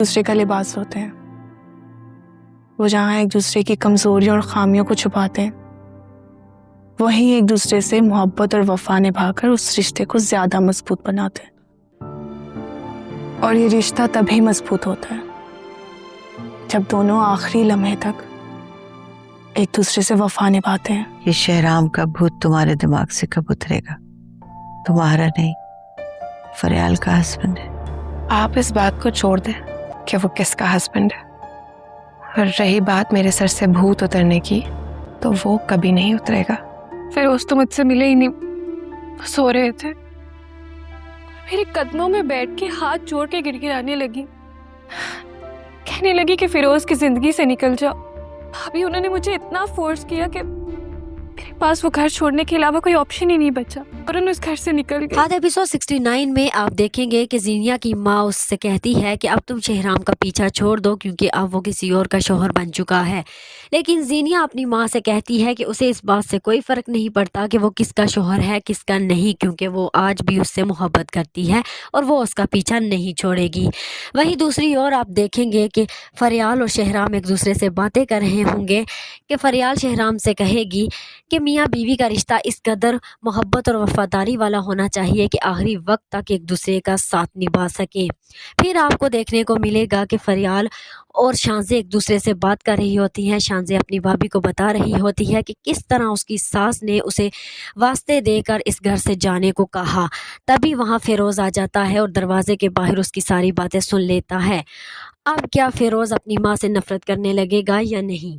دوسرے کا لباس ہوتے ہیں، وہ جہاں ایک دوسرے کی کمزوریوں اور خامیوں کو چھپاتے ہیں، وہیں ایک دوسرے سے محبت اور وفا نبھا کر اس رشتے کو زیادہ مضبوط بناتے ہیں۔ اور یہ رشتہ تبھی مضبوط ہوتا ہے جب دونوں آخری لمحے تک ایک دوسرے سے وفا نبھاتے ہیں۔ یہ شہرام کا بھوت تمہارے دماغ سے کب اترے گا؟ تمہارا نہیں، فریال کا ہسبینڈ ہے۔ آپ اس بات کو چھوڑ دیں کہ وہ کس کا ہسبینڈ ہے، اور رہی بات میرے سر سے بھوت اترنے کی، تو وہ کبھی نہیں اترے گا۔ فیروز تو مجھ سے ملے ہی نہیں، وہ سو رہے تھے، میرے قدموں میں بیٹھ کے ہاتھ جوڑ کے گڑگڑانے لگی، کہنے لگی کہ فیروز کی زندگی سے نکل جاؤ۔ ابھی انہوں نے مجھے اتنا فورس کیا کہ میرے پاس وہ گھر چھوڑنے کے علاوہ کوئی آپشن ہی نہیں بچا، اور انہوں اس گھر سے نکل گئے۔ آج ایپیسوڈ 69 میں آپ دیکھیں گے کہ زینیا کی ماں اس سے کہتی ہے کہ اب تم شہرام کا پیچھا چھوڑ دو کیونکہ اب وہ کسی اور کا شوہر بن چکا ہے، لیکن زینیا اپنی ماں سے کہتی ہے کہ اسے اس بات سے کوئی فرق نہیں پڑتا کہ وہ کس کا شوہر ہے کس کا نہیں، کیونکہ وہ آج بھی اس سے محبت کرتی ہے اور وہ اس کا پیچھا نہیں چھوڑے گی۔ وہیں دوسری اور آپ دیکھیں گے کہ فریال اور شہرام ایک دوسرے سے باتیں کر رہے ہوں گے کہ فریال شہرام سے کہے گی کہ میاں بیوی کا رشتہ اس قدر محبت اور وفاداری والا ہونا چاہیے کہ آخری وقت تک ایک دوسرے کا ساتھ نبھا سکے۔ پھر آپ کو دیکھنے کو ملے گا کہ فریال اور شانزے ایک دوسرے سے بات کر رہی ہوتی ہیں، شانزے اپنی بھابھی کو بتا رہی ہوتی ہے کہ کس طرح اس کی ساس نے اسے واسطے دے کر اس گھر سے جانے کو کہا۔ تبھی وہاں فیروز آ جاتا ہے اور دروازے کے باہر اس کی ساری باتیں سن لیتا ہے۔ اب کیا فیروز اپنی ماں سے نفرت کرنے لگے گا یا نہیں؟